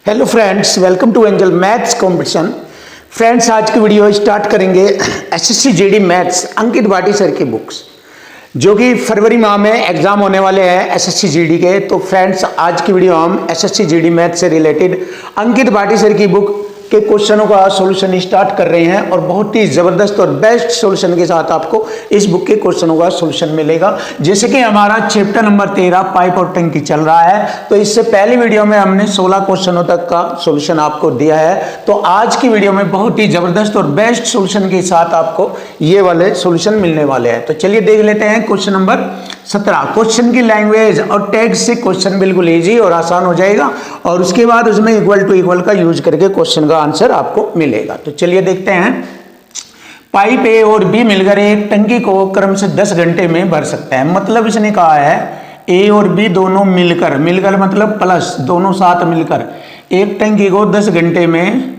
Hello friends, welcome to Angel maths competition. Friends, आज की video start करेंगे SSC GD maths Ankit Bhati sir की books, जो कि फरवरी माह में एग्जाम होने वाले हैं एसएससी जीडी के। तो फ्रेंड्स, आज की वीडियो हम एसएससी जीडी मैथ्स से रिलेटेड अंकित भाटी सर की बुक के क्वेश्चनों का सॉल्यूशन स्टार्ट कर रहे हैं और बहुत ही जबरदस्त और बेस्ट सॉल्यूशन के साथ आपको इस बुक के क्वेश्चनों का सॉल्यूशन मिलेगा। जैसे कि हमारा चैप्टर नंबर 13 पाइप और टंकी चल रहा है, तो इससे पहली वीडियो में हमने 16 क्वेश्चनों तक का सॉल्यूशन आपको दिया है। तो आज की वीडियो में बहुत ही जबरदस्त और बेस्ट सॉल्यूशन के साथ आपको ये वाले सॉल्यूशन मिलने वाले हैं। तो चलिए देख लेते हैं क्वेश्चन नंबर 17। क्वेश्चन की लैंग्वेज और टैग से क्वेश्चन बिल्कुल इजी और आसान हो जाएगा और उसके बाद उसमें इक्वल टू इक्वल का यूज करके क्वेश्चन का आंसर आपको मिलेगा। तो चलिए देखते हैं। पाइप ए और बी मिलकर एक टंकी को क्रम से 10 घंटे में भर सकते हैं। मतलब इसने कहा है ए और बी दोनों मिलकर मतलब प्लस दोनों साथ मिलकर एक टंकी को 10 घंटे में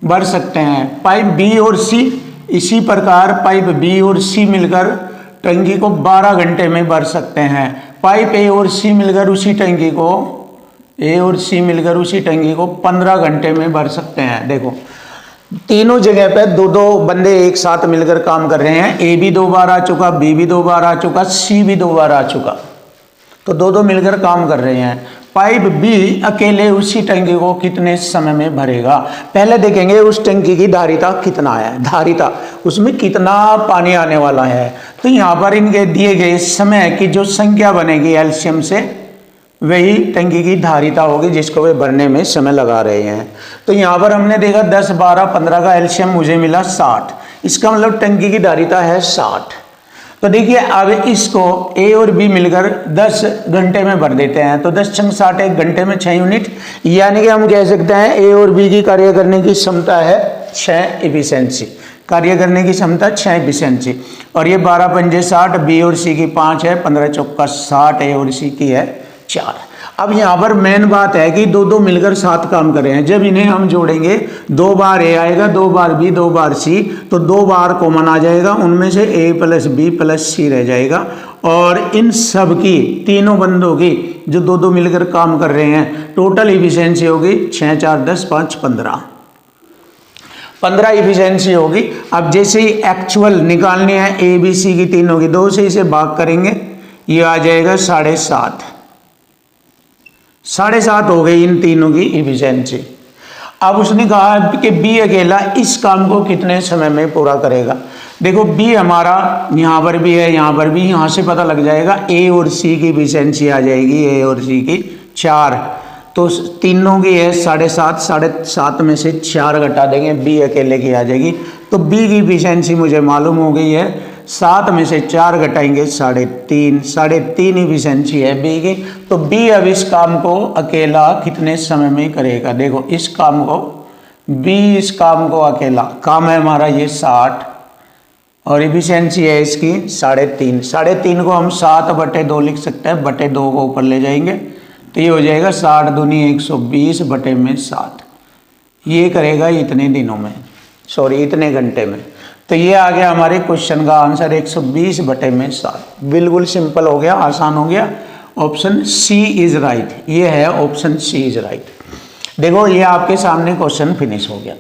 भर सकते हैं। पाइप बी और सी इसी प्रकार पाइप बी और सी मिलकर टंकी को 12 घंटे में भर सकते हैं। पाइप ए और सी मिलकर उसी टंकी को 15 घंटे में भर सकते हैं। देखो, तीनों जगह पे दो दो बंदे एक साथ मिलकर काम कर रहे हैं। ए भी 2 बार आ चुका, बी भी 2 बार आ चुका, सी भी 2 बार आ चुका, तो दो मिलकर काम कर रहे हैं। पाइप बी अकेले उसी टंकी को कितने समय में भरेगा? पहले देखेंगे उस टंकी की धारिता कितना है, धारिता उसमें कितना पानी आने वाला है। तो यहाँ पर इनके दिए गए समय की जो संख्या बनेगी एलसीएम से, वही टंकी की धारिता होगी जिसको वे भरने में समय लगा रहे हैं। तो यहाँ पर हमने देखा 10, 12, 15 का एलसीएम मुझे मिला 60। इसका मतलब टंकी की धारिता है 60। तो देखिए, अब इसको ए और बी मिलकर 10 घंटे में भर देते हैं। तो 10 × 60 1 घंटे में 6 यूनिट, यानी कि हम कह सकते हैं ए और बी की कार्य करने की क्षमता है 6 इफिशिएंसी, कार्य करने की क्षमता 6 इफिशिएंसी। और ये 12 पंजे 60, बी और सी की 5 है, 15 चौका 60, ए और सी की है 4। अब यहाँ पर मेन बात है कि दो मिलकर साथ काम कर रहे हैं। जब इन्हें हम जोड़ेंगे 2 बार ए आएगा, 2 बार बी, 2 बार सी, तो 2 बार कॉमन आ जाएगा। उनमें से ए प्लस बी प्लस सी रह जाएगा और इन सब की तीनों बंदों की जो दो मिलकर काम कर रहे हैं टोटल इफिशिएंसी होगी 6, 4, 10, 5, 15 इफिशिएंसी होगी। अब जैसे ही एक्चुअल निकालनी है ए बी सी की तीनों की, 2 से इसे भाग करेंगे, ये आ जाएगा 7.5। 7.5 हो गई इन तीनों की इफिशिएंसी। अब उसने कहा कि बी अकेला इस काम को कितने समय में पूरा करेगा। देखो, बी हमारा यहाँ पर भी है, यहाँ पर भी, यहाँ से पता लग जाएगा ए और सी की इफिशिएंसी आ जाएगी, ए और सी की 4। तो तीनों की है 7.5, 7.5 में से 4 घटा देंगे, बी अकेले की आ जाएगी। तो बी की इफिशिएंसी मुझे मालूम हो गई है, 7 में से 4 घटाएंगे 3.5, 3.5 इफिशिएंसी है बी की। तो बी अब इस काम को अकेला कितने समय में करेगा? देखो, इस काम को अकेला, काम है हमारा ये 60 और इफिशिएंसी है इसकी 3.5। 3.5 को हम 7/2 लिख सकते हैं, बटे 2 को ऊपर ले जाएंगे तो ये हो जाएगा 60 दूनी 120 बटे में 7। ये करेगा इतने दिनों में, इतने घंटे में। तो ये आ गया हमारे क्वेश्चन का आंसर 120 बटे में 7। बिल्कुल सिंपल हो गया, आसान हो गया। ऑप्शन सी इज राइट, ये है ऑप्शन सी इज राइट। देखो, ये आपके सामने क्वेश्चन फिनिश हो गया।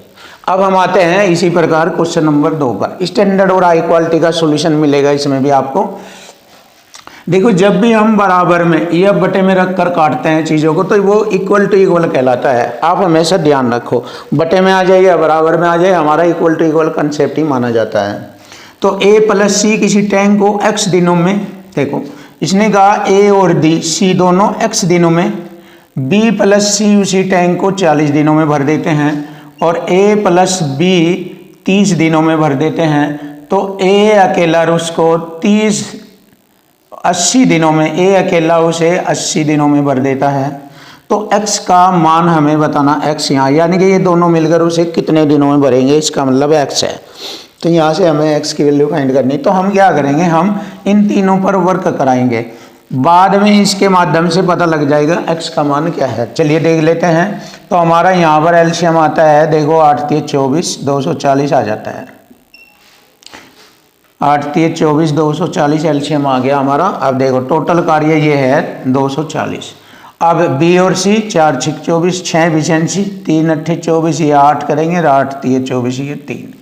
अब हम आते हैं इसी प्रकार क्वेश्चन नंबर 2 पर। स्टैंडर्ड और हाई क्वालिटी का सॉल्यूशन मिलेगा इसमें भी आपको। देखो, जब भी हम बराबर में या बटे में रख कर काटते हैं चीज़ों को, तो वो इक्वल टू इक्वल कहलाता है। आप हमेशा ध्यान रखो, बटे में आ जाए या बराबर में आ जाए, हमारा इक्वल टू इक्वल कंसेप्ट ही माना जाता है। तो ए प्लस सी किसी टैंक को x दिनों में, देखो इसने कहा ए और डी सी दोनों x दिनों में, बी प्लस सी उसी टैंक को 40 दिनों में भर देते हैं और ए प्लस बी 30 दिनों में भर देते हैं। तो ए अकेला उसको 80 दिनों में, ए अकेला उसे 80 दिनों में भर देता है। तो x का मान हमें बताना, x यहाँ, यानी कि ये दोनों मिलकर उसे कितने दिनों में भरेंगे, इसका मतलब x है। तो यहाँ से हमें x की वैल्यू फाइंड करनी। तो हम क्या करेंगे, हम इन तीनों पर वर्क कराएंगे, बाद में इसके माध्यम से पता लग जाएगा x का मान क्या है। चलिए देख लेते हैं। तो हमारा यहाँ पर एलसीएम आता है, देखो 8 × 24 240 आ जाता है। 8 × 24 240 एलसीएम आ गया हमारा। अब देखो टोटल कार्य ये है 240। अब बी और सी 4 6 24, 6 एफिशिएंसी, 3 8 24, ये 8 करेंगे, 8 3 24, ये 3।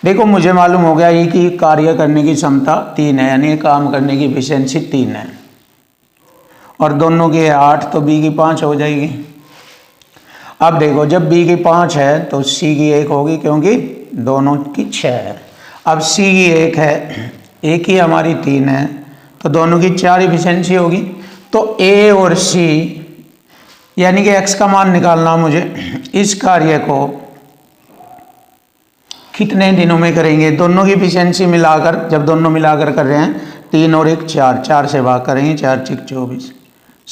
देखो मुझे मालूम हो गया ये कि कार्य करने की क्षमता 3 है, यानी काम करने की एफिशिएंसी 3 है, और दोनों की 8 तो बी की 5 हो जाएगी। अब देखो जब बी की 5 है तो सी की 1 होगी, क्योंकि दोनों की 6 है। अब सी की 1 है, ए की हमारी 3 है, तो दोनों की 4 एफिशिएंसी होगी। तो ए और सी यानी कि एक्स का मान निकालना मुझे, इस कार्य को कितने दिनों में करेंगे, दोनों की एफिशिएंसी मिलाकर, जब दोनों मिलाकर कर रहे हैं 3 और 1 4, 4 से भाग करेंगे, 4 6 24,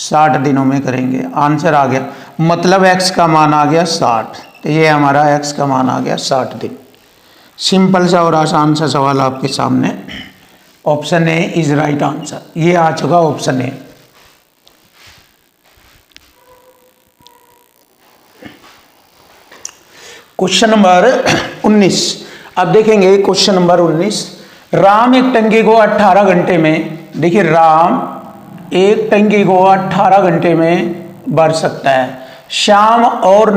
60 दिनों में करेंगे। आंसर आ गया, मतलब एक्स का मान आ गया 60। तो ये हमारा एक्स का मान आ गया 60 दिन। सिंपल सा और आसान सा सवाल आपके सामने। Option A is right answer, ये आ चुका ऑप्शन ए। क्वेश्चन नंबर 19, अब देखेंगे क्वेश्चन नंबर 19। राम एक टंकी को 18 घंटे में, देखिए राम एक टंकी को 18 घंटे में भर सकता है। श्याम और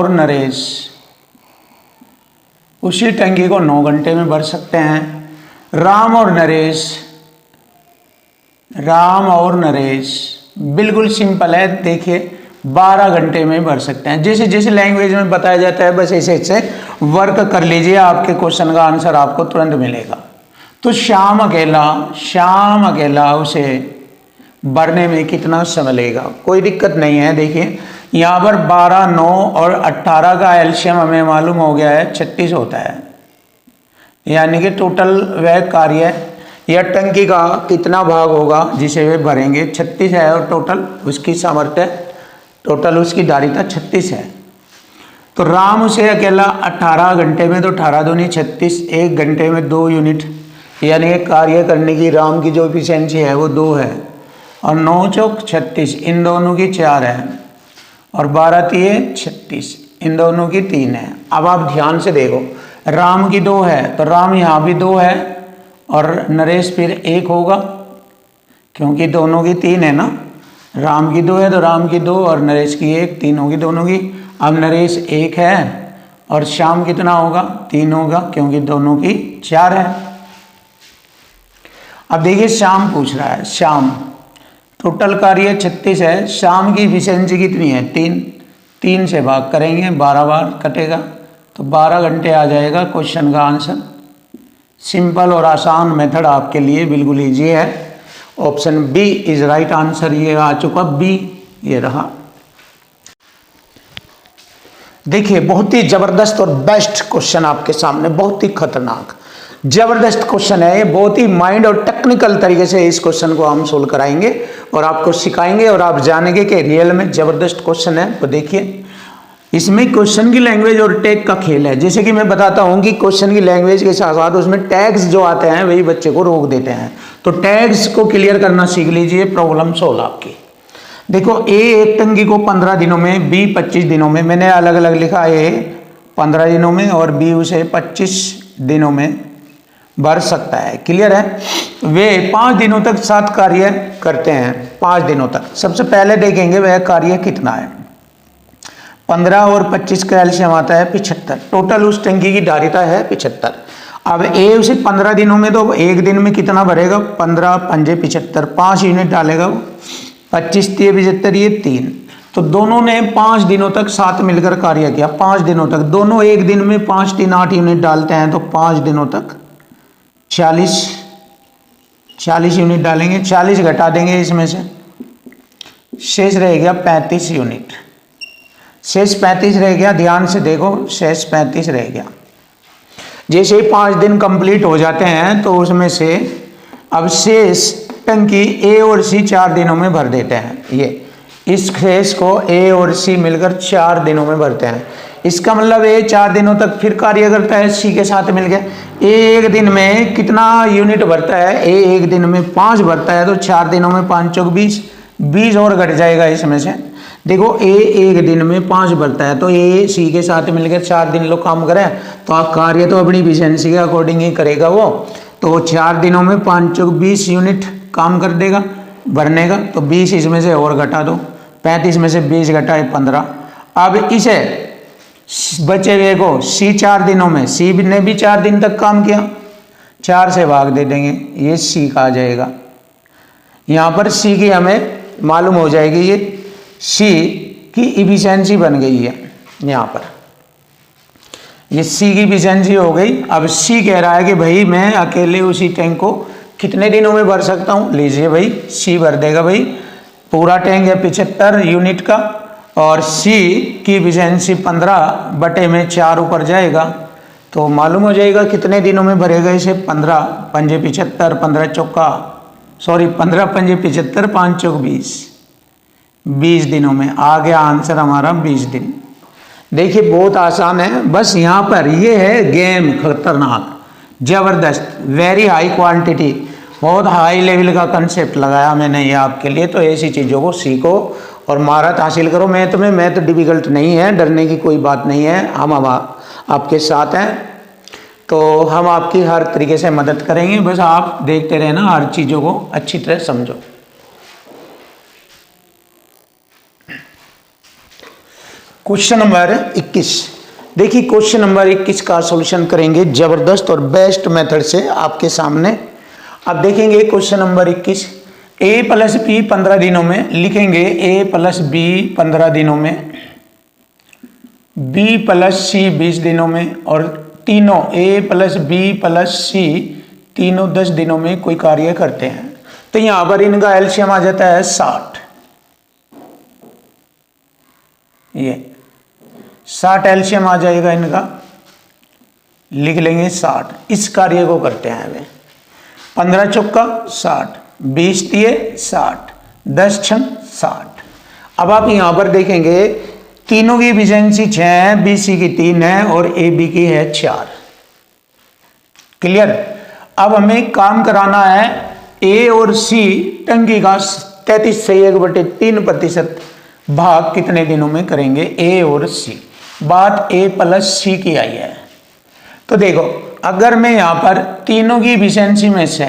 नरेश उसी टंकी को 9 घंटे में भर सकते हैं। राम और नरेश बिल्कुल सिंपल है, देखिए 12 घंटे में भर सकते हैं। जैसे जैसे लैंग्वेज में बताया जाता है बस ऐसे ऐसे वर्क कर लीजिए, आपके क्वेश्चन का आंसर आपको तुरंत मिलेगा। तो श्याम अकेला उसे भरने में कितना समय लगेगा, कोई दिक्कत नहीं है। देखिए यहाँ पर 12, 9 और 18 का एलसीएम हमें मालूम हो गया है 36 होता है, यानी कि टोटल वह कार्य या टंकी का कितना भाग होगा जिसे वे भरेंगे 36 है, और टोटल उसकी सामर्थ्य, टोटल उसकी धारिता 36 है। तो राम उसे अकेला 18 घंटे में, तो 18 दूनी 36, 1 घंटे में 2 यूनिट, यानी कार्य करने की राम की जो एफिशिएंसी है वो 2 है, और 9 चौक 36, इन दोनों की 4 है, और 12 तिये 36, इन दोनों की 3 है। अब आप ध्यान से देखो, राम की 2 है तो राम यहाँ भी 2 है, और नरेश फिर 1 होगा, क्योंकि दोनों की 3 है ना। राम की 2 है तो राम की 2 और नरेश की 1, 3 होगी दोनों की। अब नरेश 1 है और श्याम कितना होगा, 3 होगा, क्योंकि दोनों की 4 है। अब देखिए श्याम पूछ रहा है, श्याम टोटल कार्य 36 है, श्याम की एफिशिएंसी कितनी है 3, 3 से भाग करेंगे, 12 बार कटेगा, तो 12 घंटे आ जाएगा क्वेश्चन का आंसर। सिंपल और आसान मेथड आपके लिए बिल्कुल ईजी है। Option B is right answer, ये आ चुका बी, ये रहा। देखिए बहुत ही जबरदस्त और बेस्ट क्वेश्चन आपके सामने, बहुत ही खतरनाक जबरदस्त क्वेश्चन है ये, बहुत ही माइंड और टेक्निकल तरीके से इस क्वेश्चन को हम सोल्व कराएंगे और आपको सिखाएंगे, और आप जानेंगे कि रियल में जबरदस्त क्वेश्चन है। तो देखिए इसमें क्वेश्चन की लैंग्वेज और टैग का खेल है। जैसे कि मैं बताता हूं कि क्वेश्चन की लैंग्वेज के साथ साथ उसमें टैग्स जो आते हैं वही बच्चे को रोक देते हैं, तो टैग्स को क्लियर करना सीख लीजिए, प्रॉब्लम सोल्व आपकी। देखो ए एक टंकी को 15 दिनों में, बी 25 दिनों में, मैंने अलग अलग लिखा, ए 15 दिनों में और बी उसे 25 दिनों में भर सकता है। क्लियर है। वे 5 दिनों तक 7 कार्य करते हैं, 5 दिनों तक। सबसे पहले देखेंगे वह कार्य कितना है। 15 और 25 का एलसीएम आता है 75, टोटल उस टंकी की धारिता है 75। अब ए उसे 15 दिनों में, तो एक दिन में कितना भरेगा, 15 पंजे 75, 5 यूनिट डालेगा वो, 25 3 75, ये 3। तो दोनों ने 5 दिनों तक साथ मिलकर कार्य किया, 5 दिनों तक, दोनों एक दिन में 5 3 8 यूनिट डालते हैं, तो 5 दिनों तक 40 यूनिट डालेंगे, 40 घटा देंगे इसमें से, शेष रह गया 35 यूनिट, शेष 35 रह गया। ध्यान से देखो, शेष 35 रह गया। जैसे ही 5 दिन कंप्लीट हो जाते हैं तो उसमें से अब शेष टंकी ए और सी 4 दिनों में भर देते हैं। ये इस शेष को ए और सी मिलकर 4 दिनों में भरते हैं। इसका मतलब ए 4 दिनों तक फिर कार्य करता है, सी के साथ मिल गया। ए एक दिन में कितना यूनिट भरता है, ए एक दिन में 5 भरता है, तो 4 दिनों में 5 चौक 20 और घट जाएगा इसमें से। देखो ए एक दिन में 5 भरता है, तो ए सी के साथ मिलकर 4 दिन लोग काम करें, तो आप कार्य तो अपनी एफिशिएंसी के अकॉर्डिंग ही करेगा वो। तो 4 दिनों में 5 चौक 20 यूनिट काम कर देगा। भरने का, तो 20 इसमें से और घटा दो, 35 में से 20 घटाए 15। अब इसे बचे हुए को सी 4 दिनों में, सी ने भी 4 दिन तक काम किया, 4 से भाग दे देंगे, ये सी का आ जाएगा। यहाँ पर सी की हमें मालूम हो जाएगी, ये सी की इफिशिएंसी बन गई है। यहाँ पर ये सी की इफिशिएंसी हो गई। अब सी कह रहा है कि भाई मैं अकेले उसी टैंक को कितने दिनों में भर सकता हूँ। लीजिए भाई, सी भर देगा भाई, पूरा टैंक है 75 यूनिट का, और सी की इफिशिएंसी 15/4 ऊपर जाएगा, तो मालूम हो जाएगा कितने दिनों में भरेगा इसे। 15 पंजे 75, 15 चौका 15 पंजे 75, 5 चौक 20, 20 दिनों में आ गया आंसर हमारा 20 दिन। देखिए बहुत आसान है, बस यहाँ पर ये है गेम खतरनाक, ज़बरदस्त, वेरी हाई क्वांटिटी, बहुत हाई लेवल का कंसेप्ट लगाया मैंने ये आपके लिए। तो ऐसी चीज़ों को सीखो और महारत हासिल करो। मैथ में मैथ डिफ़िकल्ट नहीं है, डरने की कोई बात नहीं है, हम आपके साथ हैं, तो हम आपकी हर तरीके से मदद करेंगे। बस आप देखते रहना, हर चीज़ों को अच्छी तरह समझो। क्वेश्चन नंबर 21, देखिए क्वेश्चन नंबर 21 का सॉल्यूशन करेंगे ज़बरदस्त और बेस्ट मेथड से आपके सामने। अब देखेंगे question number 21, a plus B 15 दिनों में, लिखेंगे a प्लस बी 15 दिनों में, b प्लस सी 20 दिनों में, और तीनों a प्लस बी प्लस सी तीनों 10 दिनों में कोई कार्य करते हैं। तो यहाँ पर इनका एलसीएम आ जाता है 60, ये 60 एलसीएम आ जाएगा इनका, लिख लेंगे 60। इस कार्य को करते हैं वे, 15 चौका 60, 20 दिए 60, 10 छन 60। अब आप यहाँ पर देखेंगे तीनों की एफिशिएंसी 6 है, बी सी की 3 है और ए बी की है 4। क्लियर। अब हमें काम कराना है ए और सी टंकी का 33 से 1/3% भाग कितने दिनों में करेंगे ए और सी। बात ए प्लस सी की आई है, तो देखो अगर मैं यहाँ पर तीनों की एफिशिएंसी में से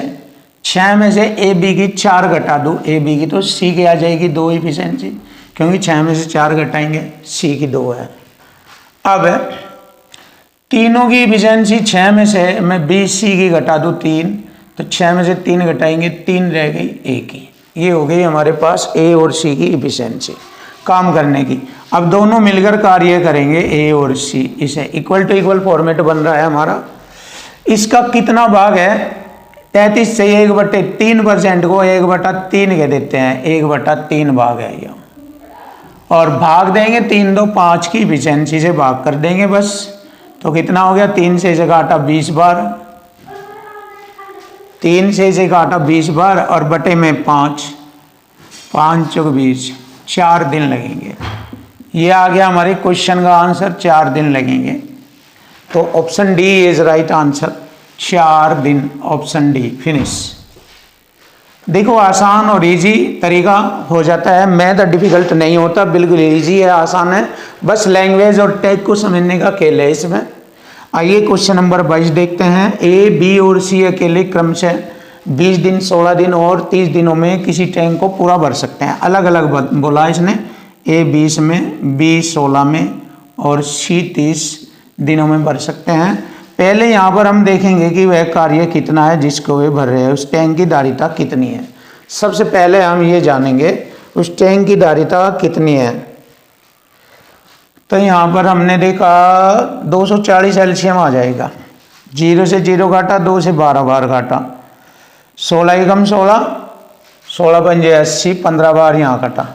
6 में से ए बी की 4 घटा दूँ ए बी की, तो सी की आ जाएगी 2 एफिशिएंसी, क्योंकि 6 में से 4 घटाएंगे, सी की 2 है। अब तीनों की एफिशिएंसी 6 में से मैं बी सी की घटा दूँ 3, तो 6 में से 3 घटाएंगे, 3 रह गई ए की। ये हो गई हमारे पास ए और सी की एफिशिएंसी काम करने की। अब दोनों मिलकर कार्य करेंगे ए और सी, इसे इक्वल टू इक्वल फॉर्मेट बन रहा है हमारा। इसका कितना भाग है, 33 से 1/3% को 1/3 कह देते हैं, 1/3 भाग है ये, और भाग देंगे 3 2 5 की एफिशिएंसी से भाग कर देंगे बस। तो कितना हो गया, 3 से इसे काटा 20 बार, 3 से इसे काटा 20 बार और बटे में 5, 5 चौक 20, 4 दिन लगेंगे। ये आ गया हमारे क्वेश्चन का आंसर, 4 दिन लगेंगे। तो option D is right answer, 4 दिन, ऑप्शन डी, फिनिश। देखो आसान और इजी तरीका हो जाता है, मैथ डिफिकल्ट नहीं होता, बिल्कुल इजी है, आसान है, बस लैंग्वेज और टैग को समझने का खेल है इसमें। आइए क्वेश्चन नंबर 22 देखते हैं। ए बी और सी अकेले क्रमशः 20 दिन 16 दिन और 30 दिनों में किसी टैंक को पूरा भर सकते हैं। अलग अलग बोला इसने, ए 20 में, बी 16 में और सी 30 दिनों में भर सकते हैं। पहले यहाँ पर हम देखेंगे कि वह कार्य कितना है जिसको वे भर रहे हैं, उस टैंक की धारिता कितनी है। सबसे पहले हम ये जानेंगे उस टैंक की धारिता कितनी है। तो यहाँ पर हमने देखा 240 एलसीएम आ जाएगा, 0 से 0 काटा, 2 से 12 बार काटा, 16 एकम 16, 16 पंजे 80, 15 बार यहाँ काटा,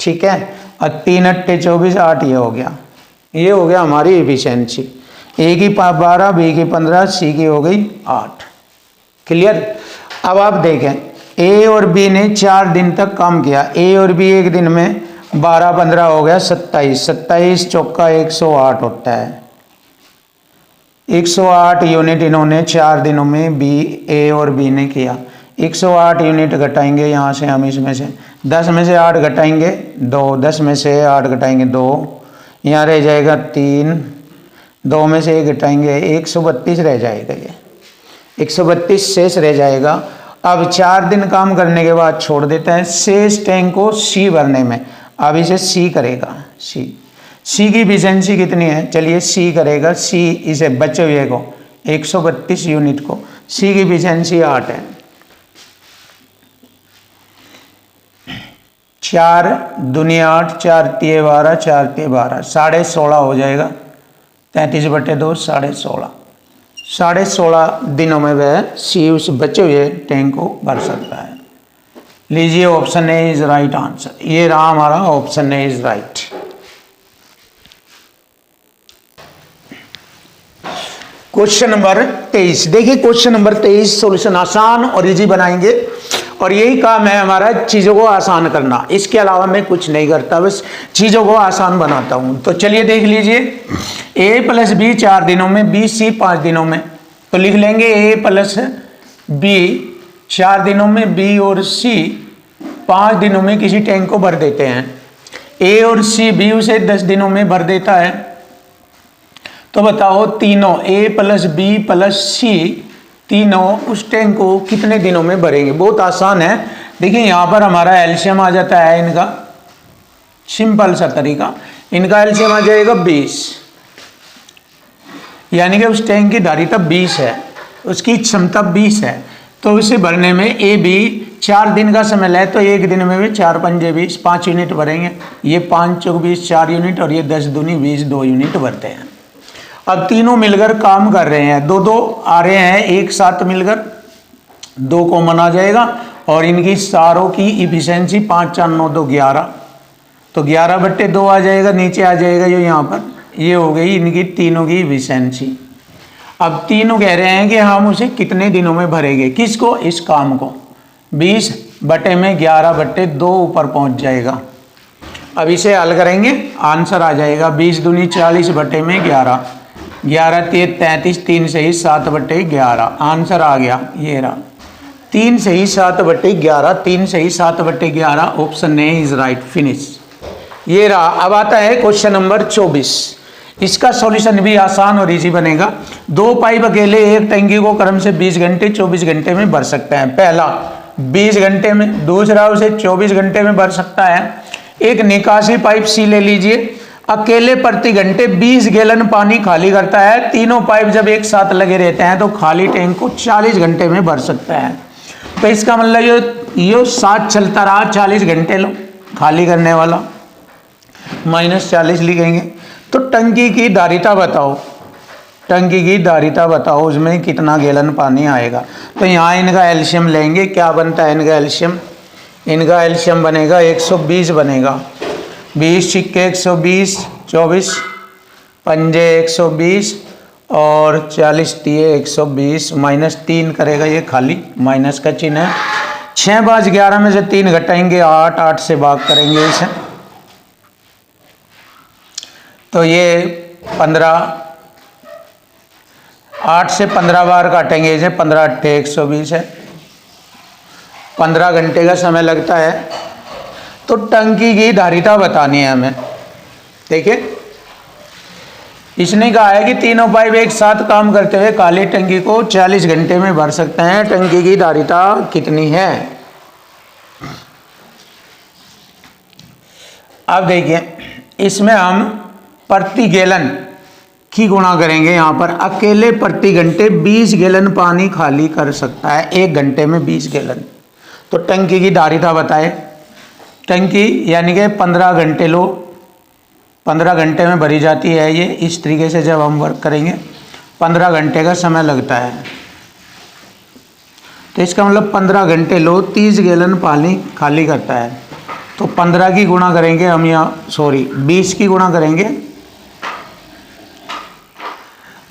ठीक है, और 3 अट्टे 24, 8 ये हो गया। ये हो गया हमारी एफिशिएंसी। ए की 12, बी की 15, सी की हो गई 8। क्लियर। अब आप देखें ए और बी ने 4 दिन तक काम किया, ए और बी एक दिन में 12 15 हो गया 27, 27 चौका 108 होता है। 108 यूनिट इन्होंने 4 दिनों में बी ए और बी ने किया। 108 यूनिट घटाएंगे यहाँ से हम, इसमें से 10 में से 8 घटाएंगे 2, 10 में से 8 घटाएंगे 2, यहाँ रह जाएगा 3, 2 में से 1 घटाएंगे 132 रह जाएगा, ये 132 शेष रह जाएगा। अब 4 दिन काम करने के बाद छोड़ देता है शेष टैंक को सी भरने में। अब इसे सी करेगा, सी की एफिशिएंसी कितनी है, चलिए सी करेगा, सी इसे बचे हुए को 132 यूनिट को, सी की एफिशिएंसी 8 है। 4 दूनी 8, 4 तिये 12, 4 तिये 12, 16.5 हो जाएगा। 33/2 16.5, 16.5 दिनों में वह सी उस बचे हुए टैंक को भर सकता है। लीजिए option A is right answer. ये रहा हमारा option A is right. Question number 23, देखिए क्वेश्चन नंबर 23 सॉल्यूशन आसान और इजी बनाएंगे, और यही काम है हमारा, चीज़ों को आसान करना। इसके अलावा मैं कुछ नहीं करता, बस चीज़ों को आसान बनाता हूँ। तो चलिए देख लीजिए, a + b 4 दिनों में, b c 5 दिनों में, तो लिख लेंगे a + b 4 दिनों में, b और c 5 दिनों में किसी टैंक को भर देते हैं। a और c b उसे 10 दिनों में भर देता है। तो बताओ तीनों a + b + c तीनों उस टैंक को कितने दिनों में भरेंगे। बहुत आसान है। देखिए यहाँ पर हमारा एलसीएम आ जाता है इनका, सिंपल सा तरीका, इनका एलसीएम आ जाएगा 20, यानी कि उस टैंक की धारिता 20 है, उसकी क्षमता 20 है। तो उसे भरने में ए बी 4 दिन का समय ले, तो एक दिन में भी 4 पंजे 20, 5 यूनिट भरेंगे। ये 5 चौक 20 4 यूनिट, और ये 10 दूनी 20 2 यूनिट भरते हैं। अब तीनों मिलकर काम कर रहे हैं, 2-2 आ रहे हैं एक साथ मिलकर, 2 कॉमन आ जाएगा, और इनकी सारों की इफिशिएंसी 5 4 9 2 11, तो 11/2 आ जाएगा, नीचे आ जाएगा ये यहाँ पर, ये हो गई इनकी तीनों की इफिशिएंसी। अब तीनों कह रहे हैं कि हम उसे कितने दिनों में भरेंगे, किसको, इस काम को। 20/11/2 ऊपर पहुँच जाएगा। अब इसे हल करेंगे, आंसर आ जाएगा 20 दूनी 40/11, 11 तिये 33, 3 सही 7/11, आंसर आ गया, ये रहा 3 सही 7/11, 3 सही 7/11, option A is right, finish. ये रहा। अब आता है क्वेश्चन नंबर 24, इसका सॉल्यूशन भी आसान और इजी बनेगा। 2 पाइप अकेले एक टंकी को क्रम से 20 घंटे 24 घंटे में भर सकते हैं। पहला 20 घंटे में, दूसरा उसे 24 घंटे में भर सकता है। एक निकासी पाइप सी ले लीजिए, अकेले प्रति घंटे 20 गैलन पानी खाली करता है। तीनों पाइप जब एक साथ लगे रहते हैं तो खाली टैंक को 40 घंटे में भर सकता है। तो इसका मतलब ये साथ चलता रहा 40 घंटे, लो खाली करने वाला -40 लिखेंगे। तो टंकी की धारिता बताओ, टंकी की धारिता बताओ, उसमें कितना गैलन पानी आएगा। तो यहाँ इनका एलसीएम लेंगे, क्या बनता है इनका एलसीएम, इनका एलसीएम बनेगा 120 बनेगा। 20 सिक्के 120, 24 पंजे 120 और 40 तिये 120, -3 करेगा ये, खाली माइनस का चिन्ह है। 6 5 11 में से 3 घटाएंगे 8, 8 से भाग करेंगे इसे, तो ये 15, 8 से 15 बार काटेंगे इसे, 15 8 120 है। 15 घंटे का समय लगता है। तो टंकी की धारिता बतानी है हमें। देखिए इसने कहा है कि तीनों पाइप एक साथ काम करते हुए काली टंकी को 40 घंटे में भर सकते हैं। टंकी की धारिता कितनी है। अब देखिए इसमें हम प्रति गैलन की गुणा करेंगे। यहाँ पर अकेले प्रति घंटे 20 गैलन पानी खाली कर सकता है, 1 घंटे में 20 गैलन। तो टंकी की धारिता बताए। टंकी यानी कि 15 घंटे लो, 15 घंटे में भरी जाती है ये। इस तरीके से जब हम वर्क करेंगे 15 घंटे का समय लगता है। तो इसका मतलब 15 घंटे लो, 30 गैलन पानी खाली करता है। तो 15 की गुणा करेंगे हम, यहाँ 20 की गुणा करेंगे।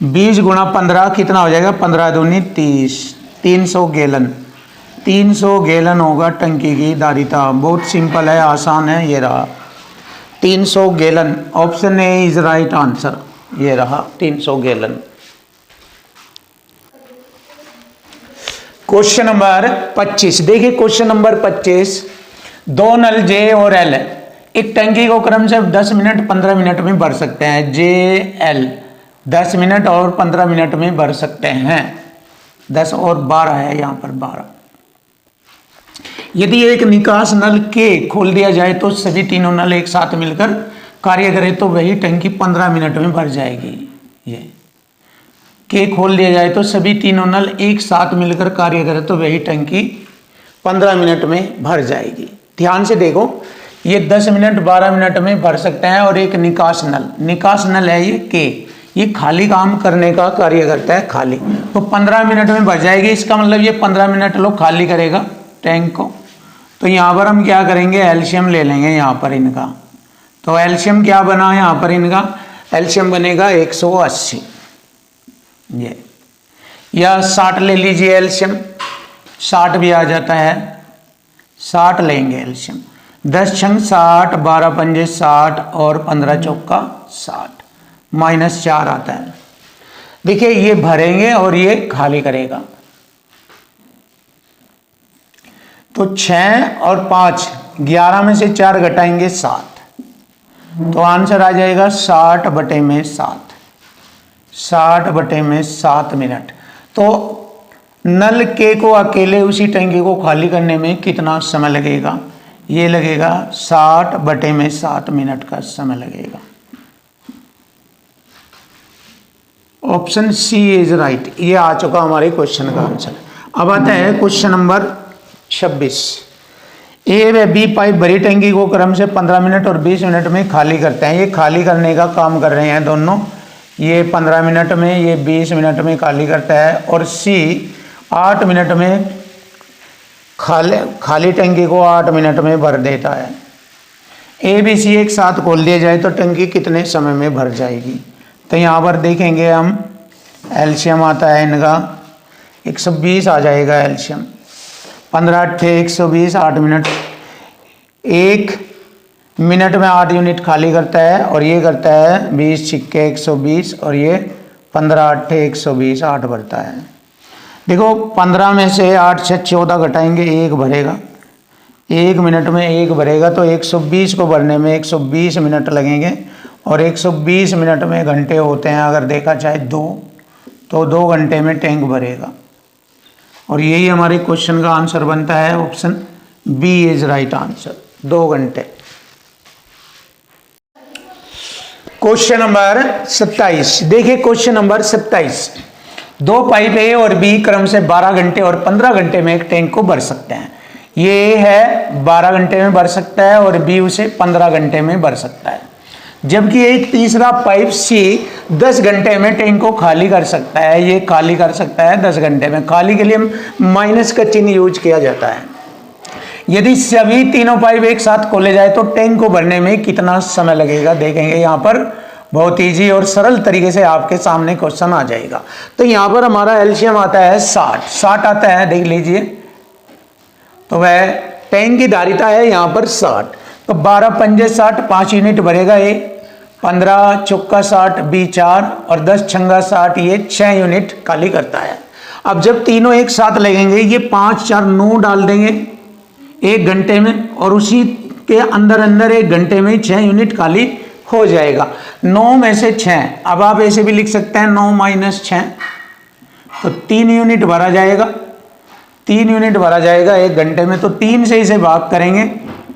20 गुणा 15 कितना हो जाएगा, 15 दूनी 30, 300 गैलन। 300 गैलन होगा टंकी की धारिता। बहुत सिंपल है, आसान है। ये रहा 300 gallon, option A is right answer. ये रहा 300 गैलन। क्वेश्चन नंबर 25, देखिए क्वेश्चन नंबर 25, 2 नल जे और एल एक टंकी को क्रम से 10 मिनट 15 मिनट में भर सकते हैं। जे एल 10 मिनट और 15 मिनट में भर सकते हैं। 10 और 12 है यहाँ पर 12। यदि एक निकास नल के खोल दिया जाए तो सभी तीनों नल एक साथ मिलकर कार्य करें तो वही टंकी 15 मिनट में भर जाएगी। ये के खोल दिया जाए तो सभी तीनों नल एक साथ मिलकर कार्य करें तो वही टंकी 15 मिनट में भर जाएगी। ध्यान से देखो, ये 10 मिनट 12 मिनट में भर सकते हैं। और एक निकास नल है ये के, ये खाली काम करने का कार्य करता है, खाली, तो 15 मिनट में भर जाएगी। इसका मतलब ये 15 मिनट लोग खाली करेगा टैंक को। तो यहाँ पर हम क्या करेंगे, एलसीएम ले लेंगे यहाँ पर इनका। तो एलसीएम क्या बना यहाँ पर इनका, एलसीएम बनेगा 180 ये, या 60 ले लीजिए एलसीएम, 60 भी आ जाता है, 60 लेंगे एलसीएम। 10 छंग 60, 12 पंजे 60 और 15 चौका 60, -4 आता है। देखिए ये भरेंगे और ये खाली करेगा। तो 6 और 5, 11 में से 4 घटाएंगे 7, तो आंसर आ जाएगा 60/7, 60/7 मिनट। तो नल के को अकेले उसी टंकी को खाली करने में कितना समय लगेगा, ये लगेगा 60/7 मिनट का समय लगेगा। Option C is right. ये आ चुका हमारे क्वेश्चन का आंसर। अब आता है क्वेश्चन नंबर 26। ए व बी पाइप भरी टंकी को क्रम से 15 मिनट और 20 मिनट में खाली करते हैं। ये खाली करने का काम कर रहे हैं दोनों, ये 15 मिनट में, ये 20 मिनट में खाली करता है। और सी 8 मिनट में खाली टंकी को 8 मिनट में भर देता है। ए बी सी एक साथ खोल दिया जाए तो टंकी कितने समय में भर जाएगी। तो यहाँ पर देखेंगे हम, एलसीएम आता है इनका 120 आ जाएगा एलसीएम। 15 8 120, 8 मिनट, 1 मिनट में 8 यूनिट खाली करता है। और ये करता है 20 छिक्के 120, और ये 15 8 120, 8 भरता है। देखो 15 में से 8 से 14 घटाएंगे, 1 भरेगा, 1 मिनट में 1 भरेगा। तो 120 को भरने में 120 मिनट लगेंगे। और 120 मिनट में घंटे होते हैं, अगर देखा जाए 2, तो 2 घंटे में टैंक भरेगा। और यही हमारे क्वेश्चन का आंसर बनता है, option B is right answer, 2 घंटे। Question number 27। देखिए क्वेश्चन नंबर 27। 2 पाइप ए और बी क्रम से 12 घंटे और 15 घंटे में एक टैंक को भर सकते हैं। ये है 12 घंटे में भर सकता है और बी उसे 15 घंटे में भर सकता है। जबकि एक तीसरा पाइप सी 10 घंटे में टैंक को खाली कर सकता है। ये खाली कर सकता है 10 घंटे में। खाली के लिए माइनस का चिन्ह यूज किया जाता है। यदि सभी तीनों पाइप एक साथ खोले जाए तो टैंक को भरने में कितना समय लगेगा, देखेंगे यहाँ पर। बहुत ईजी और सरल तरीके से आपके सामने क्वेश्चन आ जाएगा। तो यहाँ पर हमारा एलसीएम आता है 60 आता है, देख लीजिए। तो वह टैंक की धारिता है यहाँ पर 60। तो 12 पंजे 60, 5 यूनिट भरेगा ये, 15 चौका 60, बी 4 और 10 छंगा 60, ये 6 यूनिट खाली करता है। अब जब तीनों एक साथ लगेंगे, ये 5 4 9 डाल देंगे 1 घंटे में, और उसी के अंदर अंदर 1 घंटे में 6 यूनिट खाली हो जाएगा। 9 में से 6, अब आप ऐसे भी लिख सकते हैं 9 - 6, तो 3 यूनिट भरा जाएगा। 3 यूनिट भरा जाएगा 1 घंटे में। तो 3 से इसे भाग करेंगे,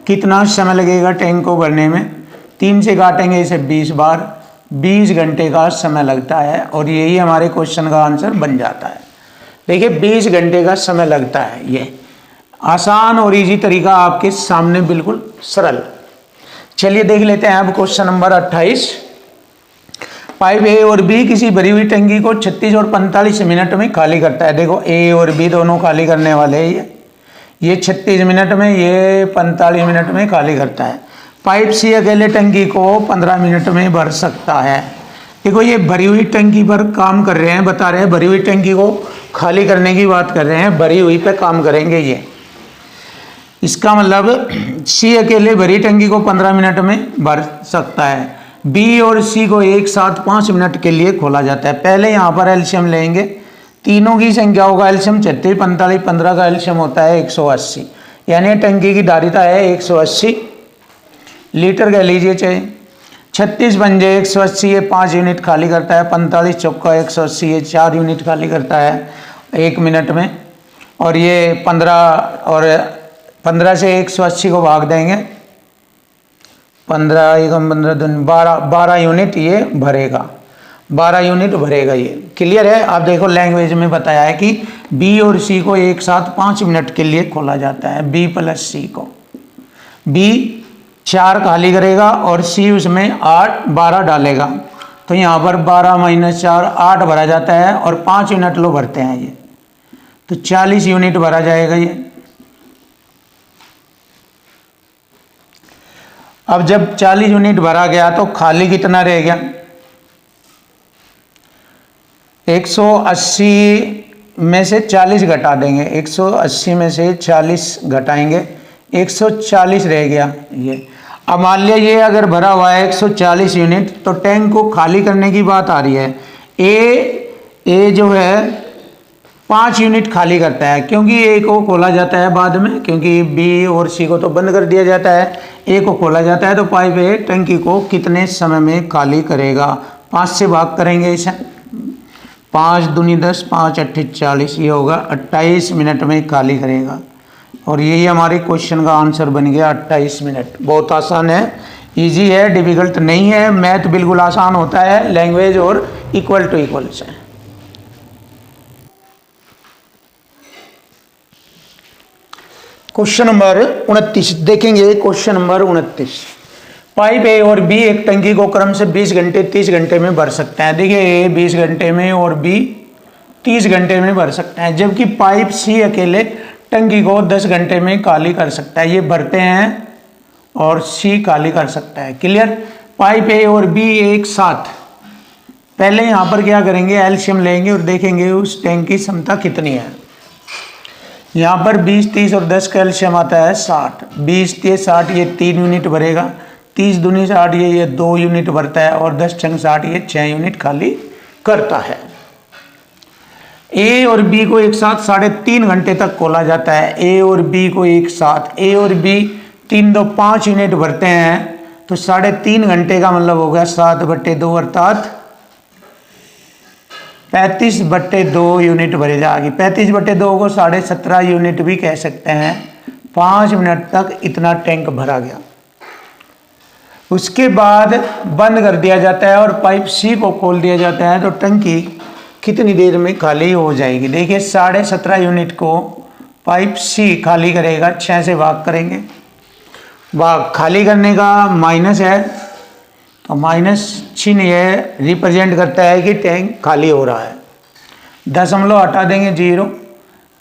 कितना समय लगेगा टैंक को भरने में। 3 से काटेंगे इसे 20 बार, 20 घंटे का समय लगता है। और यही हमारे क्वेश्चन का आंसर बन जाता है। देखिए 20 घंटे का समय लगता है। ये आसान और इजी तरीका आपके सामने, बिल्कुल सरल। चलिए देख लेते हैं अब क्वेश्चन नंबर 28। पाइप ए और बी किसी भरी हुई टंकी को 36 और 45 मिनट में खाली करता है। देखो ए और बी दोनों खाली करने वाले हैं। ये 36 मिनट में, ये 45 मिनट में खाली करता है। पाइप सी अकेले टंकी को 15 मिनट में भर सकता है। देखो ये भरी हुई टंकी पर काम कर रहे हैं, बता रहे हैं भरी हुई टंकी को खाली करने की बात कर रहे हैं, भरी हुई पे काम करेंगे ये। इसका मतलब सी अकेले भरी टंकी को 15 मिनट में भर सकता है। बी और सी को एक साथ 5 मिनट के लिए खोला जाता है। पहले यहाँ पर एलसीएम लेंगे, तीनों की संख्या होगा एलसीएम 36 45, 15 का एलसीएम होता है 180, यानी टंकी की धारिता है 180 लीटर कह लीजिए चाहे। 36 पंजे 180, ये 5 यूनिट खाली करता है। 45 चौका 180, ये 4 यूनिट खाली करता है 1 मिनट में। और ये 15 और 15 से 180 को भाग देंगे, 15 एकम 15 दूनी 12 यूनिट ये भरेगा, 12 यूनिट भरेगा ये। क्लियर है। आप देखो लैंग्वेज में बताया है कि बी और सी को एक साथ 5 मिनट के लिए खोला जाता है। बी प्लस सी को, बी 4 खाली करेगा और सी उसमें 12 डालेगा, तो यहाँ पर 12 - 4 8 भरा जाता है और 5 यूनिट लो भरते हैं ये, तो 40 यूनिट भरा जाएगा ये। अब जब 40 यूनिट भरा गया तो खाली कितना रह गया, 180 में से 40 घटा देंगे, 180 में से 40 घटाएंगे, 140 रह गया ये। अब मान लिया ये अगर भरा हुआ है 140 यूनिट, तो टैंक को खाली करने की बात आ रही है। ए जो है 5 यूनिट खाली करता है, क्योंकि ए को खोला जाता है बाद में, क्योंकि बी और सी को तो बंद कर दिया जाता है, ए को खोला जाता है, तो पाइप ए टंकी को कितने समय में खाली करेगा। 5 से भाग करेंगे इसे, 5 दूनी 10, 5 अट्ठी 40, ये होगा 28 मिनट में खाली करेगा। और यही हमारे क्वेश्चन का आंसर बन गया 28 मिनट। बहुत आसान है, इजी है, डिफिकल्ट नहीं है। मैथ बिल्कुल आसान होता है, लैंग्वेज और इक्वल टू इक्वल से। क्वेश्चन नंबर 29 देखेंगे। क्वेश्चन नंबर 29, पाइप ए और बी एक टंकी को क्रम से 20 घंटे 30 घंटे में भर सकते हैं। देखिए ए 20 घंटे में और बी 30 घंटे में भर सकते हैं, जबकि पाइप सी अकेले टंकी को 10 घंटे में खाली कर सकता है। ये भरते हैं और सी खाली कर सकता है। क्लियर। पाइप ए और बी एक साथ, पहले यहाँ पर क्या करेंगे, एलसीएम लेंगे और देखेंगे उस टैंक की क्षमता कितनी है। यहाँ पर 20 30 और 10 का एलसीएम आता है 60, 20 30 60, ये 3 यूनिट भरेगा, 30 दूनी 60, ये 2 यूनिट भरता है, और 10 छंग 60, ये 6 यूनिट खाली करता है। ए और बी को एक साथ 3.5 घंटे तक खोला जाता है। ए और बी को एक साथ, ए और बी 3 2 5 यूनिट भरते हैं, तो 3.5 घंटे का मतलब हो गया 7/2 अर्थात 35/2 यूनिट भरी जाएगी। 35/2 को 17.5 यूनिट भी कह सकते हैं। 5 मिनट तक इतना टैंक भरा गया। उसके बाद बंद कर दिया जाता है और पाइप सी को खोल दिया जाता है, तो टंकी कितनी देर में खाली हो जाएगी। देखिए 17.5 यूनिट को पाइप सी खाली करेगा, 6 से भाग करेंगे, भाग खाली करने का माइनस है, तो माइनस चिन्ह ये रिप्रेजेंट करता है कि टैंक खाली हो रहा है। दशमलव हटा देंगे 0।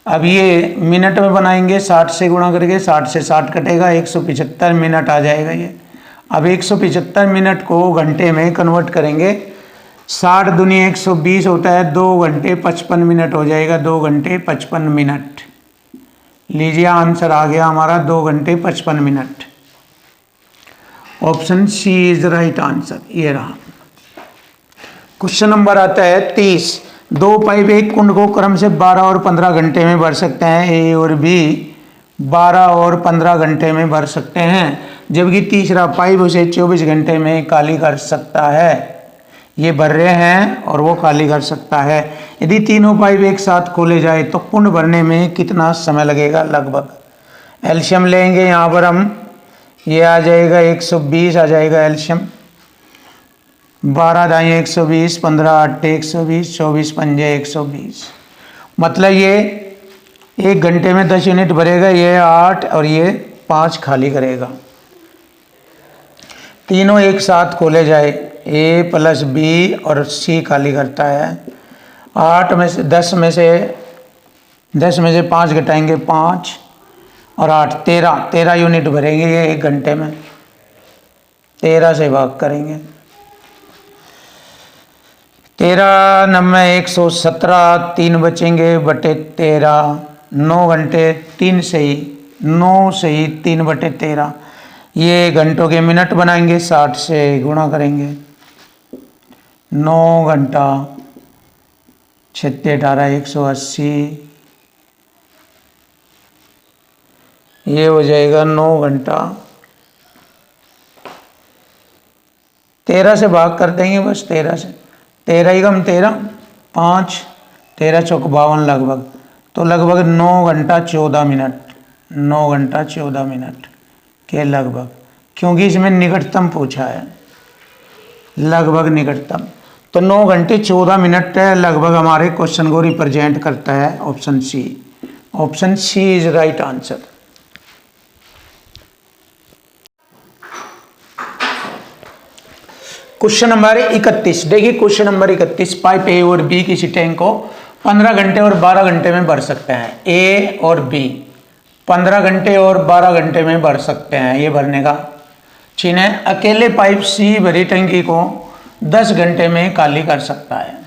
अब ये मिनट में बनाएंगे, 60 से गुणा करके, 60 से 60 कटेगा, 175 मिनट आ जाएगा ये। अब 175 मिनट को घंटे में कन्वर्ट करेंगे, 60 दूनी 120 होता है, 2 घंटे 55 मिनट हो जाएगा, 2 घंटे 55 मिनट। लीजिए आंसर आ गया हमारा 2 घंटे 55 मिनट। Option C is the right answer, ये रहा। क्वेश्चन नंबर आता है 30, 2 पाइप एक कुंड को क्रम से 12 और 15 घंटे में भर सकते हैं। ए और बी 12 और 15 घंटे में भर सकते हैं, जबकि तीसरा पाइप उसे 24 घंटे में खाली कर सकता है। ये भर रहे हैं और वो खाली कर सकता है। यदि तीनों पाइप एक साथ खोले जाए तो कुंड भरने में कितना समय लगेगा लगभग। एलसीएम लेंगे यहाँ पर हम, ये आ जाएगा 120 आ जाएगा एलसीएम, 12 दाएँ 120, 15 अट्ठे 120, 24 पंजे 120। मतलब ये 1 घंटे में 10 यूनिट भरेगा, ये 8 और ये 5 खाली करेगा। तीनों एक साथ खोले जाए, ए प्लस बी और सी खाली करता है। 8 में से 10 में से 5 घटाएंगे 5 और 8 13 यूनिट भरेंगे ये 1 घंटे में। 13 से भाग करेंगे, 13 9 117, 3 बचेंगे बटे 13, 9 घंटे 3 से ही 9 से ही 3/13। ये घंटों के मिनट बनाएंगे, 60 से गुणा करेंगे, 9 घंटा 6 18 180, ये हो जाएगा 9 घंटा। 13 से भाग कर देंगे बस, 13 से, 13 ही कम 13 5 13 चौक 52 लगभग, तो लगभग 9 घंटा 14 मिनट 9 घंटा 14 मिनट के लगभग, क्योंकि इसमें निकटतम पूछा है, लगभग निकटतम। तो 9 घंटे 14 मिनट लगभग हमारे क्वेश्चन को रिप्रेजेंट करता है option C. Option C is right answer. Question number 31, देखिए क्वेश्चन नंबर 31, पाइप ए और बी किसी टैंक को 15 घंटे और 12 घंटे में भर सकते हैं। ए और बी 15 घंटे और 12 घंटे में भर सकते हैं, ये भरने का चिन्ह है। अकेले पाइप सी भरी टंकी को 10 घंटे में खाली कर सकता है।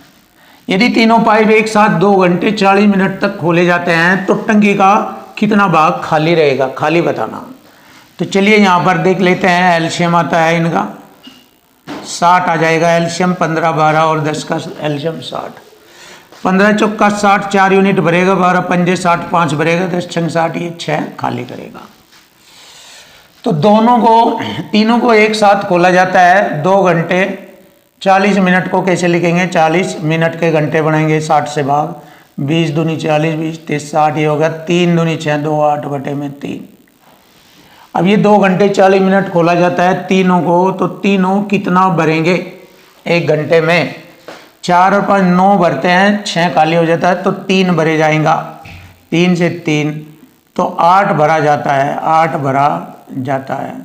यदि तीनों पाइप एक साथ 2 घंटे 40 मिनट तक खोले जाते हैं तो टंकी का कितना भाग खाली रहेगा, खाली बताना। तो चलिए यहाँ पर देख लेते हैं, एलसीएम आता है इनका 60 आ जाएगा, एलसीएम 15, 12 और 10 का एलसीएम 60। 15 चौका 60, 4 यूनिट भरेगा, 12 पंजे 60, 5 भरेगा, 10 छंग 60, ये 6 खाली करेगा। तो दोनों को, तीनों को एक साथ खोला जाता है 2 घंटे 40 मिनट को कैसे लिखेंगे, 40 मिनट के घंटे बनाएंगे 60 से भाग, 20 दूनी 40, 20 30 60, ये होगा 3 दूनी 6, 2 8 बटे में 3। अब ये 2 घंटे 40 मिनट खोला जाता है तीनों को, तो तीनों कितना भरेंगे 1 घंटे में, 4 और 5 9 भरते हैं, 6 खाली हो जाता है, तो 3 भरे जाएगा, 3 से 3 तो 8 भरा जाता है, 8 भरा जाता है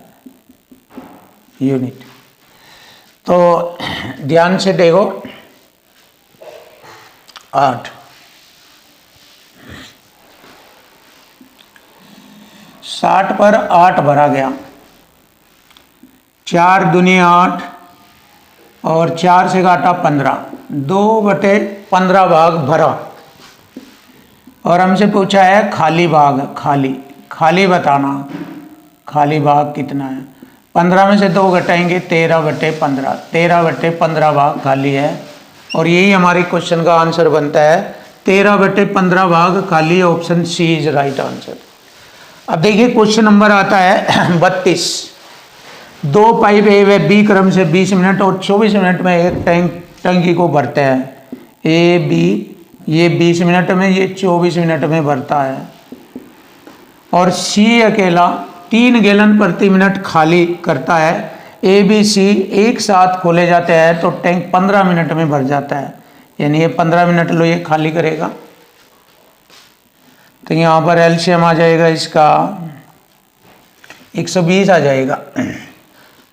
यूनिट। तो ध्यान से देखो 8 60 पर 8 भरा गया, 4 दूनी 8 और 4 से काटा 15, 2 बटे 15 भाग भरा। और हमसे पूछा है खाली भाग, खाली बताना, खाली भाग कितना है। 15 में से 2 घटाएंगे 13 बटे 15, 13 बटे 15 भाग खाली है, और यही हमारे क्वेश्चन का आंसर बनता है, 13 बटे 15 भाग खाली। Option C is right answer. अब देखिए क्वेश्चन नंबर आता है 32, 2 पाइप ए व बी क्रम से 20 मिनट और 24 मिनट में एक टंकी को भरते हैं। ए बी ये 20 मिनट में, ये 24 मिनट में भरता है, और सी अकेला 3 गैलन प्रति मिनट खाली करता है। ए बी सी एक साथ खोले जाते हैं तो टैंक 15 मिनट में भर जाता है, यानी ये 15 मिनट लो ये खाली करेगा। तो यहाँ पर एलसीएम आ जाएगा इसका 120 आ जाएगा,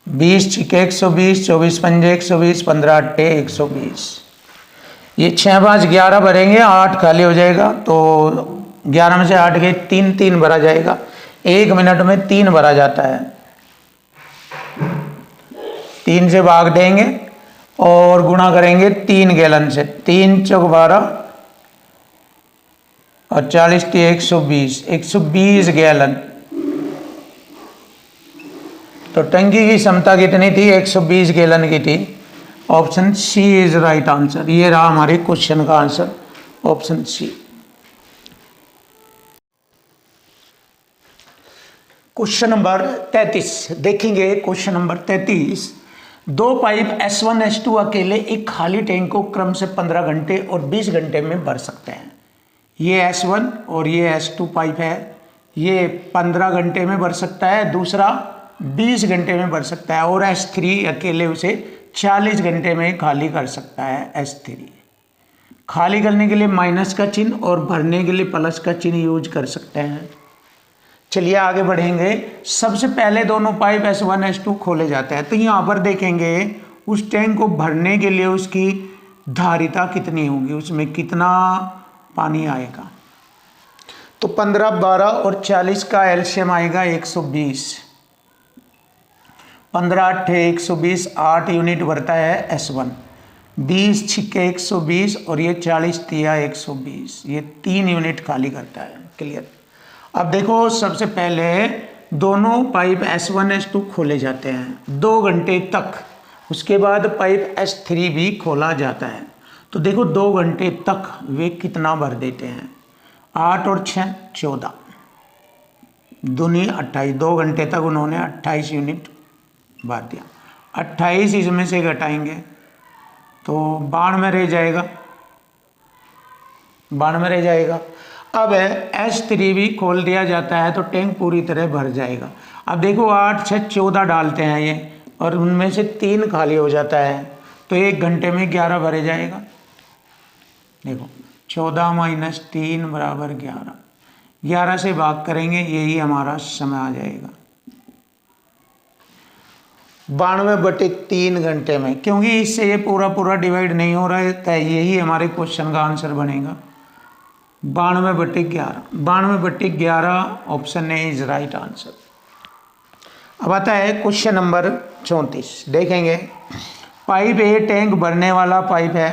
20 छिके 120, 24 पंजे 120, 15 अट्ठे 120, ये 6 5 11 भरेंगे, 8 खाली हो जाएगा, तो 11 में से 8 गए 3 3 भरा जाएगा, 1 मिनट में 3 भरा जाता है। 3 से भाग देंगे और गुणा करेंगे 3 गैलन से, 3 चौक 12 और 40 थी 120, 120 गैलन। तो टंकी की क्षमता कितनी थी, 120 गैलन की थी। Option C is right answer. ये रहा हमारे क्वेश्चन का answer, option C. Question number 33 देखेंगे। Question number 33, 2 pipe S1 S2 अकेले एक खाली टैंक को क्रम से 15 घंटे और 20 घंटे में भर सकते हैं। ये S1 और ये S2 पाइप है, ये 15 घंटे में भर सकता है, दूसरा 20 घंटे में भर सकता है, और S3 अकेले उसे 40 घंटे में खाली कर सकता है। S3 खाली करने के लिए माइनस का चिन्ह और भरने के लिए प्लस का चिन्ह यूज कर सकते हैं। चलिए आगे बढ़ेंगे। सबसे पहले दोनों पाइप S1 S2 खोले जाते हैं, तो यहाँ पर देखेंगे उस टैंक को भरने के लिए उसकी धारिता कितनी होगी, उसमें कितना पानी आएगा। तो 15 12 और 40 का एलसीएम आएगा 120, 15 अट्ठे 120, 8 यूनिट भरता है S1, 20 छिक्के 120 और ये 40 तिया 120, ये 3 यूनिट खाली करता है। क्लियर। अब देखो सबसे पहले दोनों पाइप S1 S2 खोले जाते हैं 2 घंटे तक, उसके बाद पाइप S3 भी खोला जाता है। तो देखो 2 घंटे तक वे कितना भर देते हैं, 8 और 6 14, दूनी 28, 2 घंटे तक उन्होंने 28 यूनिट भर दिया। 28 इसमें से घटाएंगे तो 92 रह जाएगा, 92 रह जाएगा। अब S3 भी खोल दिया जाता है तो टैंक पूरी तरह भर जाएगा। अब देखो 8 6 14 डालते हैं ये, और उनमें से 3 खाली हो जाता है, तो 1 घंटे में 11 भरे जाएगा। देखो 14 माइनस 3 बराबर 11, 11 से भाग करेंगे, यही हमारा समय आ जाएगा 92/3 घंटे में। क्योंकि इससे ये पूरा पूरा डिवाइड नहीं हो रहा है, तो यही हमारे क्वेश्चन का आंसर बनेगा 92/11। 92/11 option A is right answer. अब आता है क्वेश्चन नंबर 34। देखेंगे पाइप ए टैंक भरने वाला पाइप है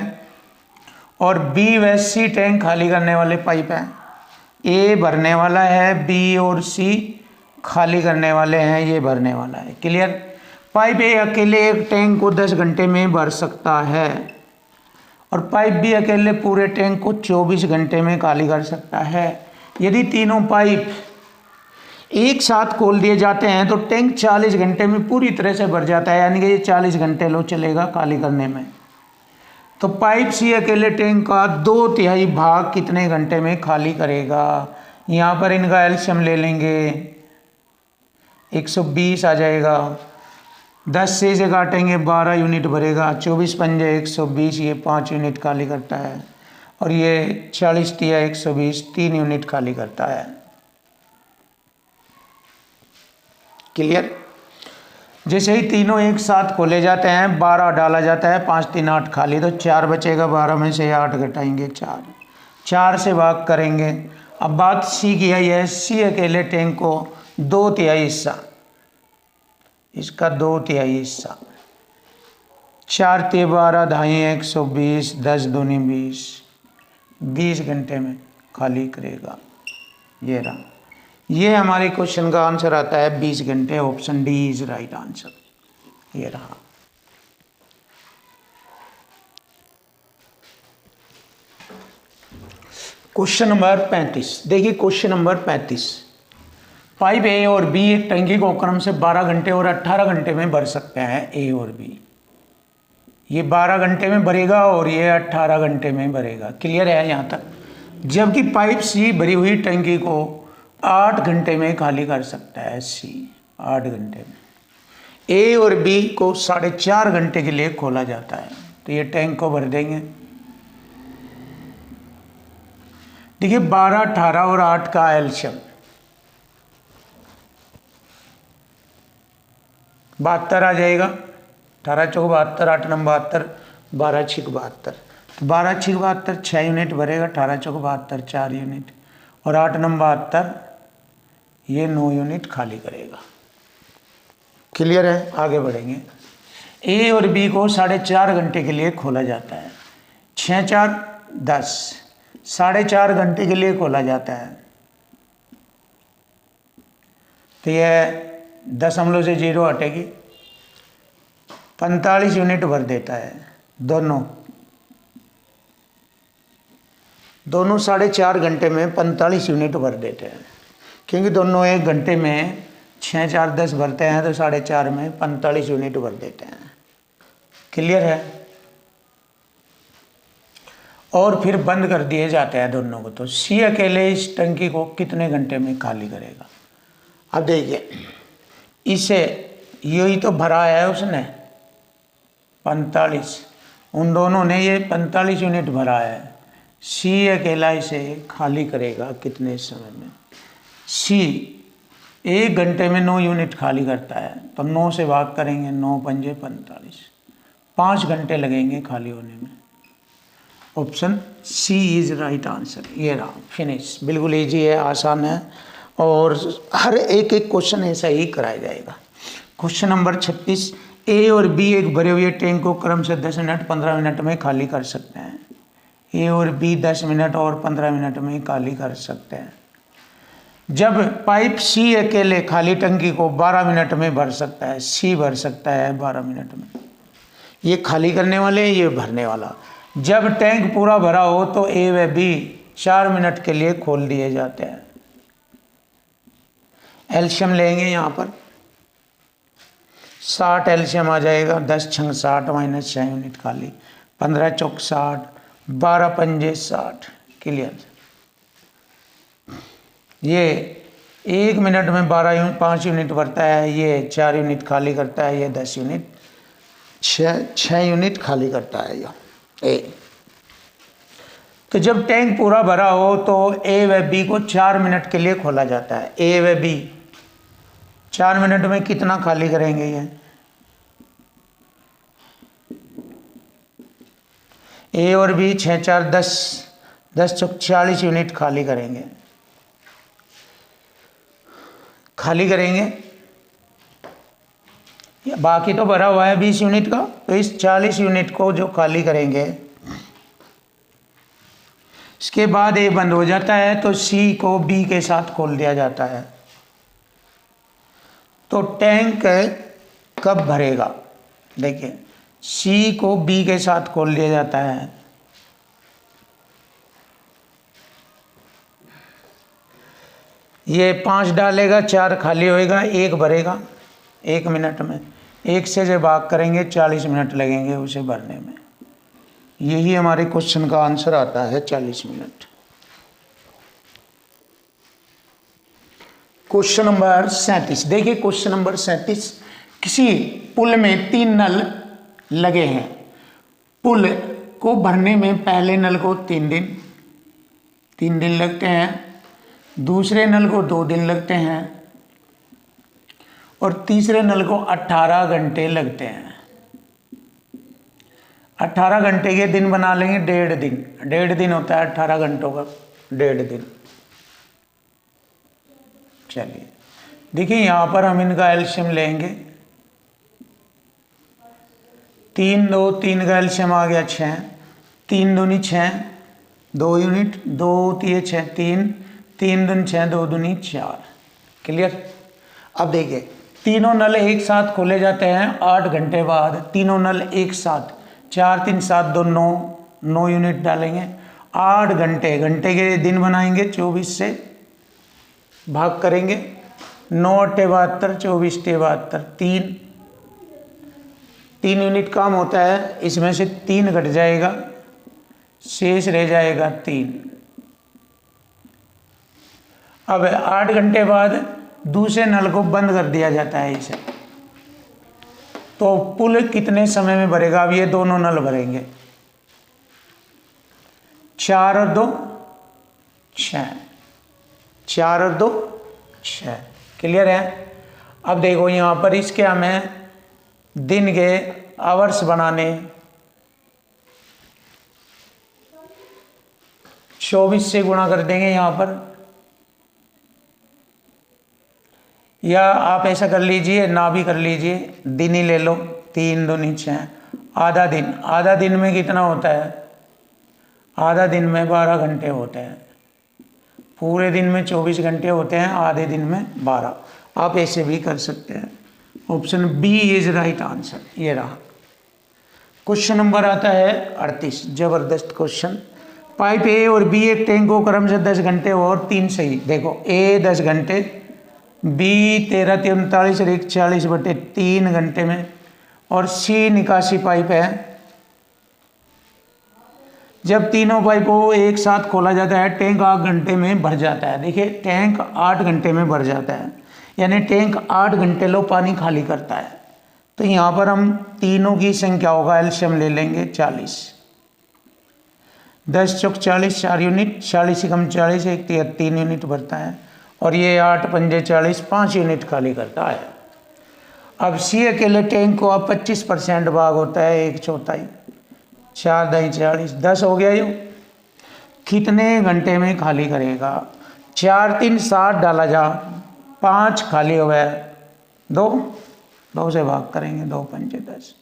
और बी व सी टैंक खाली करने वाले पाइप है। ए भरने वाला है, बी और सी खाली करने वाले हैं, ये भरने वाला है। क्लियर। पाइप ए अकेले एक टैंक को 10 घंटे में भर सकता है और पाइप बी अकेले पूरे टैंक को 24 घंटे में खाली कर सकता है। यदि तीनों पाइप एक साथ खोल दिए जाते हैं तो टैंक 40 घंटे में पूरी तरह से भर जाता है, यानी कि ये 40 घंटे लो चलेगा खाली करने में। तो पाइप सी अकेले टैंक का 2/3 भाग कितने घंटे में खाली करेगा? यहाँ पर इनका एलसीएम ले लेंगे, 120 आ जाएगा। 10 से इसे काटेंगे 12 यूनिट भरेगा, 24 पंजे 120, ये 5 यूनिट खाली करता है। और ये 40 तिया 120, 3 यूनिट खाली करता है। क्लियर। जैसे ही तीनों एक साथ खोले जाते हैं, 12 डाला जाता है, 5 3 8 खाली, तो 4 बचेगा। 12 में से 8 घटाएंगे 4, 4 से भाग करेंगे। अब बात सी की आई है, सी अकेले टैंक को 2/3 हिस्सा, इसका 2/3 हिस्सा, 4 तिया 12, ढाई 120, 10 दूनी 20, 20 घंटे में खाली करेगा। ये रहा, ये हमारे क्वेश्चन का आंसर आता है 20 घंटे। Option D is right answer. ये रहा। Question number 35। देखिए क्वेश्चन नंबर 35। पाइप ए और बी एक टंकी को क्रम से 12 घंटे और 18 घंटे में भर सकते हैं। ए और बी, ये 12 घंटे में भरेगा और ये 18 घंटे में भरेगा। क्लियर है यहाँ तक। जबकि पाइप सी भरी हुई टंकी को 8 घंटे में खाली कर सकता है। सी 8 घंटे में। ए और बी को 4.5 घंटे के लिए खोला जाता है, तो ये टैंक को भर देंगे। देखिए 12, 18 और 8 का एलसीएम 72 आ जाएगा। 18 चौक 72, 8 नम 72, 12 छिक 72, तो 12 छिक 72 6 यूनिट भरेगा। 18 चौक 72 4 यूनिट, और 8 नम 72 ये 9 यूनिट खाली करेगा। क्लियर है। आगे बढ़ेंगे। ए और बी को 4.5 घंटे के लिए खोला जाता है। 6 4 10, 4.5 घंटे के लिए खोला जाता है, तो यह 0 से 0 हटेगी, 45 यूनिट भर देता है। दोनों 4.5 घंटे में 45 यूनिट भर देते हैं, क्योंकि दोनों 1 घंटे में 6 4 10 भरते हैं, तो 4.5 में 45 यूनिट भर देते हैं। क्लियर है। और फिर बंद कर दिए जाते हैं दोनों को। तो सी अकेले इस टंकी को कितने घंटे में खाली करेगा? अब देखिए, इसे यही तो भरा है उसने 45, उन दोनों ने ये 45 यूनिट भरा है। सी अकेला इसे खाली करेगा कितने समय में? सी 1 घंटे में 9 यूनिट खाली करता है, तो 9 से भाग करेंगे, 9 पंजे 45, 5 घंटे लगेंगे खाली होने में। Option C is right answer. ये रहा, फिनिश। बिल्कुल इजी है, आसान है, और हर एक क्वेश्चन ऐसा ही कराया जाएगा। Question number 36। ए और बी एक भरे हुए टैंक को क्रम से 10 मिनट 15 मिनट में खाली कर सकते हैं। ए और बी 10 मिनट और 15 मिनट में खाली कर सकते हैं। जब पाइप सी अकेले खाली टंकी को 12 मिनट में भर सकता है, सी भर सकता है 12 मिनट में। ये खाली करने वाले, ये भरने वाला। जब टैंक पूरा भरा हो तो ए व बी 4 मिनट के लिए खोल दिए जाते हैं। एलसीएम लेंगे यहाँ पर, 60 एलसीएम आ जाएगा। 10 छंग 60 माइनस 6 यूनिट खाली, 15 चौक 60, 12 पंजे 60। क्लियर। ये 1 मिनट में 5 यूनिट भरता है, ये 4 यूनिट खाली करता है, ये 10 यूनिट 6 यूनिट खाली करता है ये। तो जब टैंक पूरा भरा हो तो ए व बी को 4 मिनट के लिए खोला जाता है। ए व बी 4 मिनट में कितना खाली करेंगे ये? ए और बी 6 4 10, 10 चौक 40 यूनिट खाली करेंगे। बाकी तो भरा हुआ है 20 यूनिट का, तो इस 40 यूनिट को जो खाली करेंगे, इसके बाद ए बंद हो जाता है तो सी को बी के साथ खोल दिया जाता है। तो टैंक कब भरेगा? देखिए, सी को बी के साथ खोल दिया जाता है, ये 5 डालेगा, 4 खाली होएगा, 1 भरेगा 1 मिनट में। 1 से जब भाग करेंगे 40 मिनट लगेंगे उसे भरने में। यही हमारे क्वेश्चन का आंसर आता है 40 मिनट। क्वेश्चन नंबर 37 देखिए, क्वेश्चन नंबर 37, किसी पुल में 3 नल लगे हैं। पुल को भरने में पहले नल को 3 दिन लगते हैं, दूसरे नल को 2 दिन लगते हैं और तीसरे नल को 18 घंटे लगते हैं। 18 घंटे के दिन बना लेंगे, 1.5 दिन। 1.5 दिन होता है 18 घंटों का, 1.5 दिन। चलिए देखिए, यहाँ पर हम इनका एलसीएम लेंगे। 3 2 3 का एलसीएम आ गया 6, 3 दूनी 6, 2 यूनिट, 2 3 6 3, 3 दूनी 6, 2 दूनी 4। क्लियर? अब देखिए, तीनों नल एक साथ खोले जाते हैं 8 घंटे बाद। तीनों नल एक साथ, 4 3 7 2 9 यूनिट डालेंगे। 8 घंटे के दिन बनाएंगे, 24 से भाग करेंगे, 9 8 72, 24 72, 3 यूनिट काम होता है, इसमें से 3 घट जाएगा, शेष रह जाएगा 3। अब 8 घंटे बाद दूसरे नल को बंद कर दिया जाता है इसे। तो पुल कितने समय में भरेगा? अब ये दोनों नल भरेंगे, 4 और 2 6, 4 और 2 6। क्लियर है? अब देखो, यहाँ पर इसके हमें दिन के आवर्स बनाने, 24 से गुणा कर देंगे यहाँ पर, या आप ऐसा कर लीजिए, ना भी कर लीजिए, दिन ही ले लो। 3 दूनी 6, आधा दिन। आधा दिन में कितना होता है? आधा दिन में 12 घंटे होते हैं। पूरे दिन में 24 घंटे होते हैं, आधे दिन में 12। आप ऐसे भी कर सकते हैं। Option B is right answer. ये रहा। क्वेश्चन नंबर आता है 38, जबरदस्त क्वेश्चन। पाइप ए और बी एक टैंक को क्रम से 10 घंटे और 3 सही। देखो, ए 10 घंटे, बी 13 39 और 40/3 घंटे में, और सी निकासी पाइप है। जब तीनों पाइप को एक साथ खोला जाता है, टैंक 8 घंटे में भर जाता है। देखिए, टैंक 8 घंटे में भर जाता है, यानी टैंक 8 घंटे लो पानी खाली करता है। तो यहाँ पर हम तीनों की संख्या होगा, एलसीएम ले लेंगे 40। 10 चौक 40, 4 यूनिट, 40 से कम 40, 1 3 यूनिट भरता है। और ये 8 पंजे 40, 5 यूनिट खाली करता है। अब सी अकेले टैंक को अब 25% भाग होता है, 1/4, 4 दाई 40, 10 हो गया। ये कितने घंटे में खाली करेगा? 4 3 7 डाला जा, 5 खाली हो गया, 2 से भाग करेंगे, 2 पंजे 10,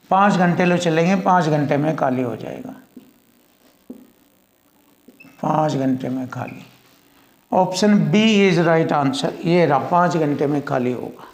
5 घंटे लो चलेंगे, 5 घंटे में खाली हो जाएगा, 5 घंटे में खाली। Option B is right answer. ये रहा, 5 घंटे में खाली होगा।